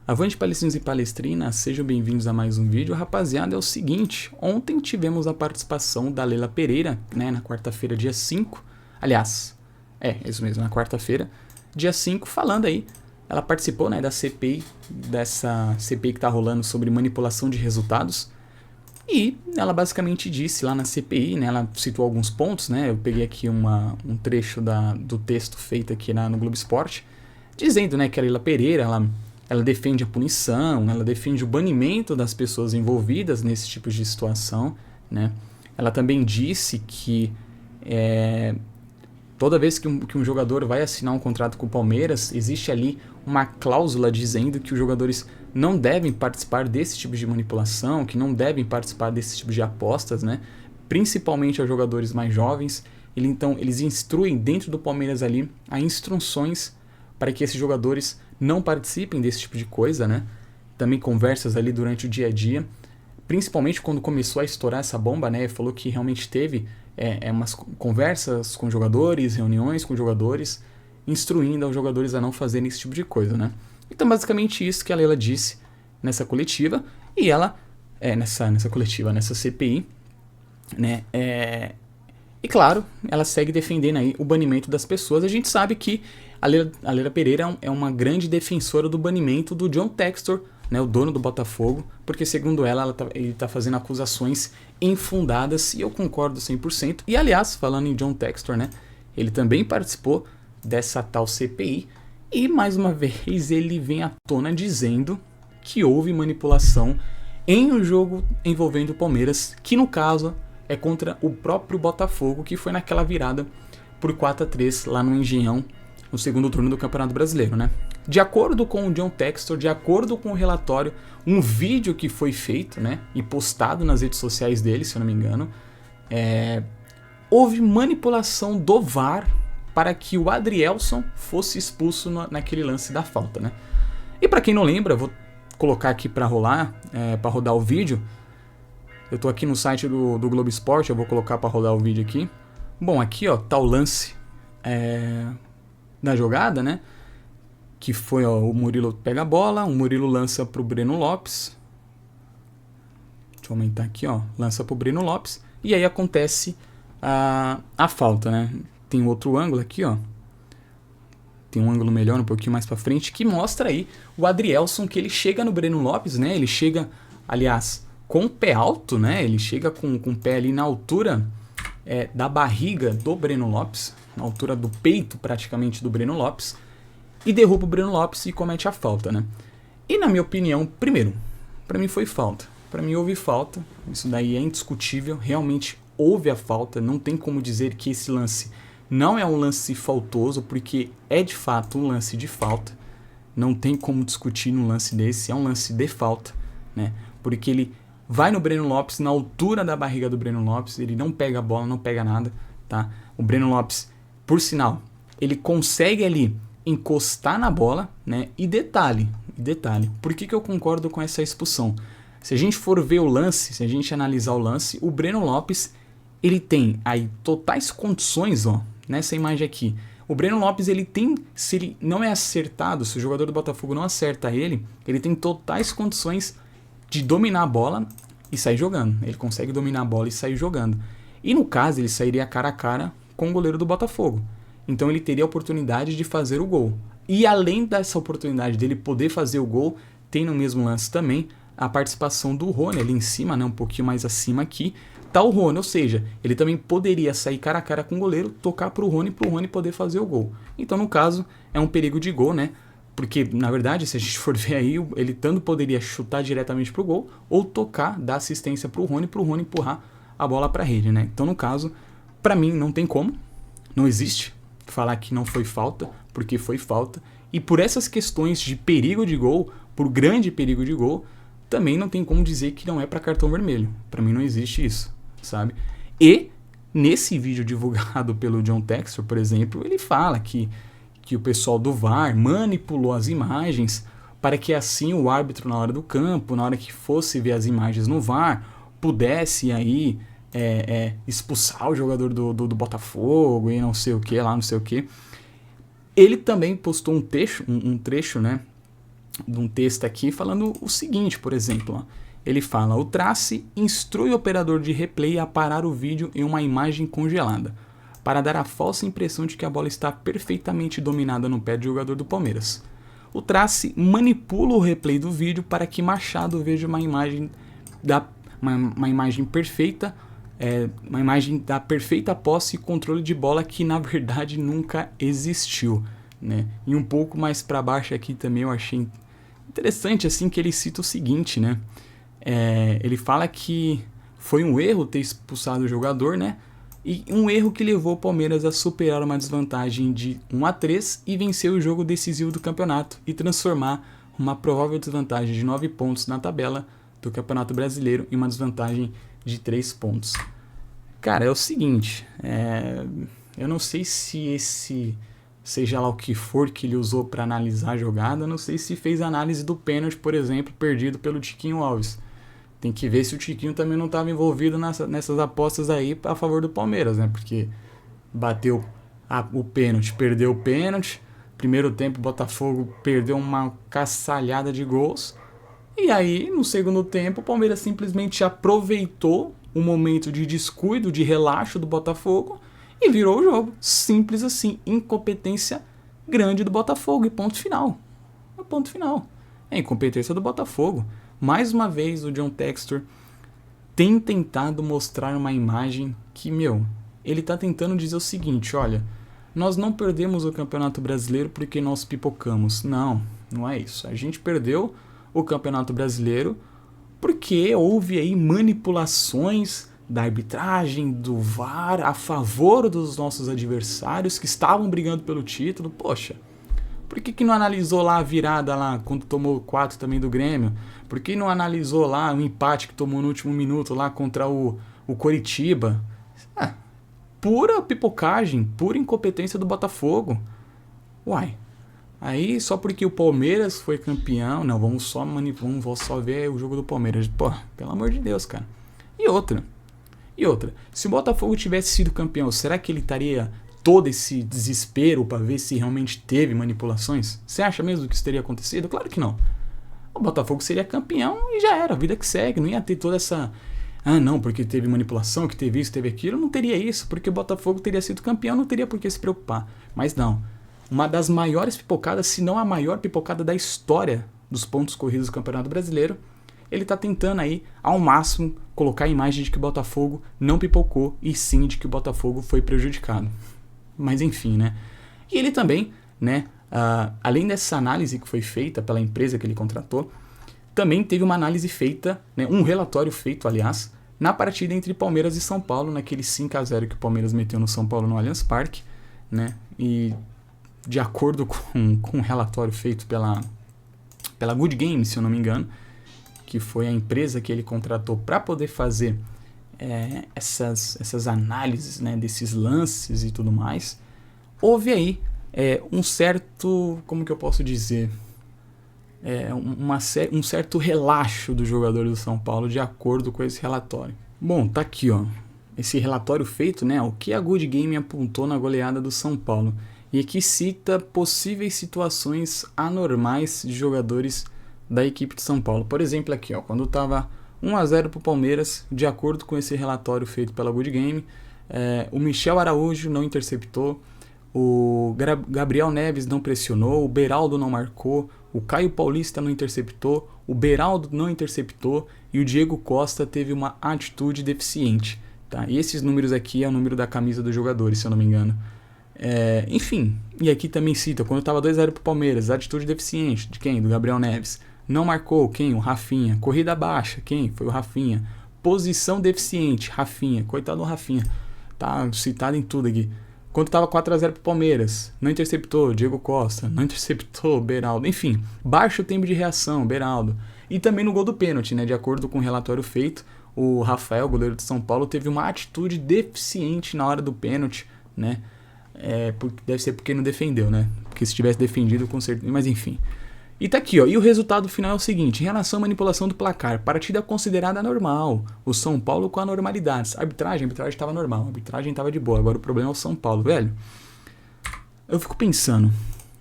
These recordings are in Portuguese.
Avante palestrinos e palestrinas, sejam bem-vindos a mais um vídeo. Rapaziada, é o seguinte, ontem tivemos a participação da Leila Pereira, né, na quarta-feira, dia 5. Aliás, é isso mesmo, na quarta-feira, dia 5, falando aí. Ela participou, né, da CPI, dessa CPI que tá rolando sobre manipulação de resultados. E ela basicamente disse lá na CPI, né, ela citou alguns pontos, né, eu peguei aqui um trecho do texto feito aqui no Globo Esporte, dizendo, né, que a Leila Pereira, ela defende a punição, ela defende o banimento das pessoas envolvidas nesse tipo de situação, né. Ela também disse que toda vez que um jogador vai assinar um contrato com o Palmeiras, existe ali uma cláusula dizendo que os jogadores não devem participar desse tipo de manipulação, que não devem participar desse tipo de apostas, né? Principalmente aos jogadores mais jovens. Então, eles instruem dentro do Palmeiras ali a instruções para que esses jogadores não participem desse tipo de coisa, né? Também conversas ali durante o dia a dia. Principalmente quando começou a estourar essa bomba, né? Falou que realmente teve umas conversas com jogadores, reuniões com jogadores, instruindo aos jogadores a não fazerem esse tipo de coisa, né? Então, basicamente isso que a Leila disse nessa coletiva, e ela, nessa coletiva, nessa CPI, né? E claro, ela segue defendendo aí o banimento das pessoas. A gente sabe que a Leila Pereira é uma grande defensora do banimento do John Textor, né, o dono do Botafogo, porque segundo ela, ele está fazendo acusações infundadas, e eu concordo 100%. E aliás, falando em John Textor, né, ele também participou dessa tal CPI, e mais uma vez ele vem à tona dizendo que houve manipulação em um jogo envolvendo o Palmeiras, que no caso é contra o próprio Botafogo, que foi naquela virada por 4-3 lá no Engenhão, no segundo turno do Campeonato Brasileiro, né? De acordo com o John Textor, de acordo com o relatório, um vídeo que foi feito, né, e postado nas redes sociais dele, se eu não me engano, houve manipulação do VAR para que o Adrielson fosse expulso naquele lance da falta, né? E para quem não lembra, eu vou colocar aqui para rodar o vídeo. Eu tô aqui no site do Globo Esporte, eu vou colocar para rodar o vídeo aqui. Bom, aqui ó, tá o lance da jogada, né? Que foi, ó, o Murilo pega a bola, o Murilo lança pro Breno Lopes. Deixa eu aumentar aqui, ó. Lança pro Breno Lopes. E aí acontece a falta, né? Tem outro ângulo aqui, ó. Tem um ângulo melhor, um pouquinho mais pra frente, que mostra aí o Adrielson, que ele chega no Breno Lopes, né? Ele chega, aliás, com o pé alto, né? Ele chega com o pé ali na altura da barriga do Breno Lopes, na altura do peito praticamente do Breno Lopes, e derruba o Breno Lopes e comete a falta, né? E na minha opinião, primeiro, pra mim foi falta. Pra mim houve falta, isso daí é indiscutível, realmente houve a falta, não tem como dizer que esse lance não é um lance faltoso, porque é de fato um lance de falta, não tem como discutir num lance desse, é um lance de falta, né? Porque ele vai no Breno Lopes, na altura da barriga do Breno Lopes, ele não pega a bola, não pega nada, tá? O Breno Lopes, por sinal, ele consegue ali encostar na bola, né? E detalhe, por que eu concordo com essa expulsão? Se a gente for ver o lance, se a gente analisar o lance, o Breno Lopes, ele tem aí totais condições, ó, nessa imagem aqui. O Breno Lopes, ele tem, se ele não é acertado, se o jogador do Botafogo não acerta ele tem totais condições de dominar a bola e sair jogando. Ele consegue dominar a bola e sair jogando. E no caso, ele sairia cara a cara com o goleiro do Botafogo. Então ele teria a oportunidade de fazer o gol. E além dessa oportunidade dele poder fazer o gol, tem no mesmo lance também a participação do Rony ali em cima, né, um pouquinho mais acima aqui, tá o Rony, ou seja, ele também poderia sair cara a cara com o goleiro, tocar pro Rony poder fazer o gol. Então no caso é um perigo de gol, né? Porque, na verdade, se a gente for ver aí, ele tanto poderia chutar diretamente pro gol, ou tocar, dar assistência pro Rony empurrar a bola pra rede, né? Então, no caso, pra mim, não tem como, não existe falar que não foi falta, porque foi falta. E por essas questões de perigo de gol, por grande perigo de gol, também não tem como dizer que não é pra cartão vermelho. Pra mim não existe isso, sabe? E, nesse vídeo divulgado pelo John Textor, por exemplo, ele fala que o pessoal do VAR manipulou as imagens para que assim o árbitro na hora do campo, na hora que fosse ver as imagens no VAR, pudesse aí expulsar o jogador do Botafogo e não sei o que lá, não sei o que. Ele também postou um trecho, né, de um texto aqui falando o seguinte, por exemplo, ó. Ele fala: o trace instrui o operador de replay a parar o vídeo em uma imagem congelada, para dar a falsa impressão de que a bola está perfeitamente dominada no pé do jogador do Palmeiras. O trace manipula o replay do vídeo para que Machado veja uma imagem perfeita, uma imagem da perfeita posse e controle de bola que na verdade nunca existiu, né? E um pouco mais para baixo aqui também eu achei interessante assim que ele cita o seguinte, né? Ele fala que foi um erro ter expulsado o jogador, né? E um erro que levou o Palmeiras a superar uma desvantagem de 1-3 e vencer o jogo decisivo do campeonato e transformar uma provável desvantagem de 9 pontos na tabela do Campeonato Brasileiro em uma desvantagem de 3 pontos. Cara, é o seguinte, eu não sei se seja lá o que for que ele usou para analisar a jogada, não sei se fez análise do pênalti, por exemplo, perdido pelo Tiquinho Alves. Tem que ver se o Tiquinho também não estava envolvido nessas apostas aí a favor do Palmeiras, né? Porque bateu o pênalti, perdeu o pênalti. Primeiro tempo, o Botafogo perdeu uma caçalhada de gols. E aí, no segundo tempo, o Palmeiras simplesmente aproveitou o momento de descuido, de relaxo do Botafogo e virou o jogo. Simples assim. Incompetência grande do Botafogo. E ponto final. Ponto final. É incompetência do Botafogo. Mais uma vez, o John Textor tem tentado mostrar uma imagem que, ele tá tentando dizer o seguinte: olha, nós não perdemos o Campeonato Brasileiro porque nós pipocamos. Não, não é isso. A gente perdeu o Campeonato Brasileiro porque houve aí manipulações da arbitragem, do VAR, a favor dos nossos adversários que estavam brigando pelo título. Poxa, por que não analisou lá a virada lá, quando tomou 4 também do Grêmio? Por que não analisou lá o empate que tomou no último minuto lá contra o Coritiba? Pura pipocagem, pura incompetência do Botafogo. Uai, aí só porque o Palmeiras foi campeão, não, vamos só ver o jogo do Palmeiras. Pô, pelo amor de Deus, cara. E outra, se o Botafogo tivesse sido campeão, será que ele estaria todo esse desespero para ver se realmente teve manipulações? Você acha mesmo que isso teria acontecido? Claro que não. O Botafogo seria campeão e já era, a vida que segue, não ia ter toda essa... não, porque teve manipulação, que teve isso, teve aquilo, não teria isso, porque o Botafogo teria sido campeão, não teria por que se preocupar. Mas não, uma das maiores pipocadas, se não a maior pipocada da história dos pontos corridos do Campeonato Brasileiro, ele tá tentando aí, ao máximo, colocar a imagem de que o Botafogo não pipocou e sim de que o Botafogo foi prejudicado. Mas enfim, né? E ele também, né, além dessa análise que foi feita pela empresa que ele contratou, também teve uma análise feita, né, um relatório feito, aliás, na partida entre Palmeiras e São Paulo, naquele 5-0 que o Palmeiras meteu no São Paulo no Allianz Parque, né? E de acordo com um relatório feito pela Good Game, se eu não me engano, que foi a empresa que ele contratou para poder fazer essas análises, né, desses lances e tudo mais, houve aí um certo, como que eu posso dizer, um certo relaxo do jogador do São Paulo de acordo com esse relatório. Bom, tá aqui, ó, esse relatório feito, né, o que a Good Game apontou na goleada do São Paulo, e aqui cita possíveis situações anormais de jogadores da equipe de São Paulo. Por exemplo, aqui, ó, quando estava 1-0 para o Palmeiras, de acordo com esse relatório feito pela Good Game, o Michel Araújo não interceptou, o Gabriel Neves não pressionou, o Beraldo não marcou, o Caio Paulista não interceptou, o Beraldo não interceptou e o Diego Costa teve uma atitude deficiente. Tá? E esses números aqui é o número da camisa dos jogadores, se eu não me engano. Enfim, e aqui também cita, quando estava 2-0 para o Palmeiras, atitude deficiente, de quem? Do Gabriel Neves. Não marcou, quem? O Rafinha. Corrida baixa, quem? Foi o Rafinha. Posição deficiente, Rafinha. Coitado do Rafinha. Tá citado em tudo aqui. Quando estava 4-0 para o Palmeiras, não interceptou, Diego Costa. Não interceptou, Beraldo. Enfim, baixo tempo de reação, Beraldo. E também no gol do pênalti, né? De acordo com o relatório feito, o Rafael, goleiro de São Paulo, teve uma atitude deficiente na hora do pênalti, né? Deve ser porque não defendeu, né? Porque se tivesse defendido, com certeza. Mas enfim. E tá aqui, ó. E o resultado final é o seguinte: em relação à manipulação do placar, partida considerada normal. O São Paulo com anormalidades. A arbitragem estava normal. A arbitragem estava de boa. Agora o problema é o São Paulo, velho. Eu fico pensando,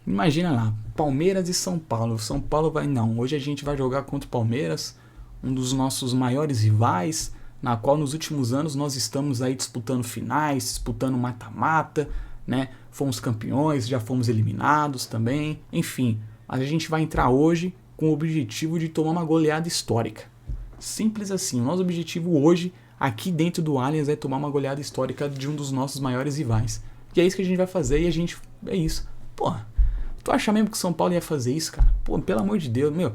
Imagina lá, Palmeiras e São Paulo. São Paulo vai, não, hoje a gente vai jogar contra o Palmeiras, um dos nossos maiores rivais, na qual nos últimos anos nós estamos aí disputando finais, disputando mata-mata, né? Fomos campeões, já fomos eliminados também, enfim. Mas a gente vai entrar hoje com o objetivo de tomar uma goleada histórica. Simples assim, o nosso objetivo hoje, aqui dentro do Allianz, é tomar uma goleada histórica de um dos nossos maiores rivais. E é isso que a gente vai fazer e a gente... é isso. Pô, tu acha mesmo que o São Paulo ia fazer isso, cara? Pô, pelo amor de Deus, meu...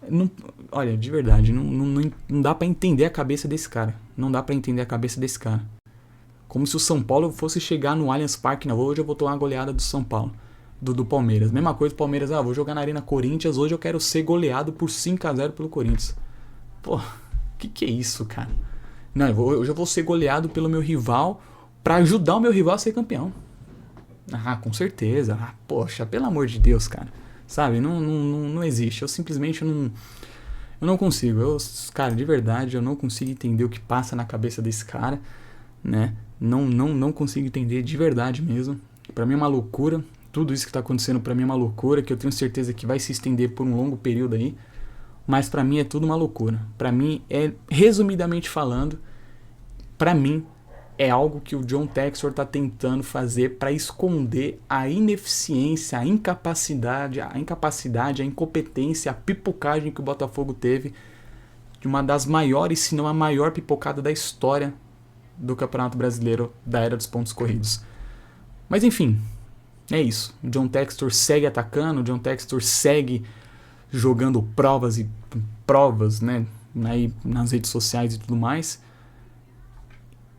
Não, olha, de verdade, não dá pra entender a cabeça desse cara. Não dá pra entender a cabeça desse cara. Como se o São Paulo fosse chegar no Allianz Parque, não, hoje eu vou tomar uma goleada do São Paulo, do Palmeiras. Mesma coisa do Palmeiras, vou jogar na Arena Corinthians, hoje eu quero ser goleado por 5-0 pelo Corinthians. Pô, que é isso, cara? Não, hoje eu vou ser goleado pelo meu rival pra ajudar o meu rival a ser campeão. Ah, com certeza. Ah, poxa, pelo amor de Deus, cara. Sabe, não existe. Eu simplesmente não consigo. Cara, de verdade, eu não consigo entender o que passa na cabeça desse cara, né? Não consigo entender de verdade mesmo. Pra mim é uma loucura. Tudo isso que tá acontecendo pra mim é uma loucura, que eu tenho certeza que vai se estender por um longo período aí. Mas pra mim é tudo uma loucura. Pra mim resumidamente falando, pra mim é algo que o John Textor tá tentando fazer para esconder a ineficiência, a incapacidade, a incompetência, a pipocagem que o Botafogo teve de uma das maiores, se não a maior pipocada da história do Campeonato Brasileiro da era dos pontos corridos. Mas enfim, é isso. O John Textor segue atacando, o John Textor segue jogando provas, né, aí nas redes sociais e tudo mais.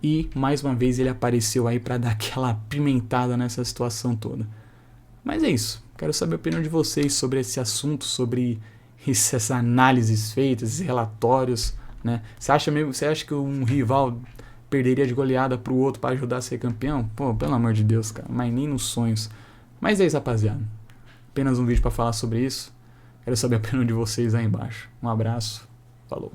E, mais uma vez, ele apareceu aí para dar aquela pimentada nessa situação toda. Mas é isso. Quero saber a opinião de vocês sobre esse assunto, sobre essas análises feitas, esses relatórios, né? Você acha que um rival perderia de goleada pro outro para ajudar a ser campeão? Pô, pelo amor de Deus, cara. Mas nem nos sonhos. Mas é isso, rapaziada. Apenas um vídeo para falar sobre isso. Quero saber a opinião de vocês aí embaixo. Um abraço. Falou.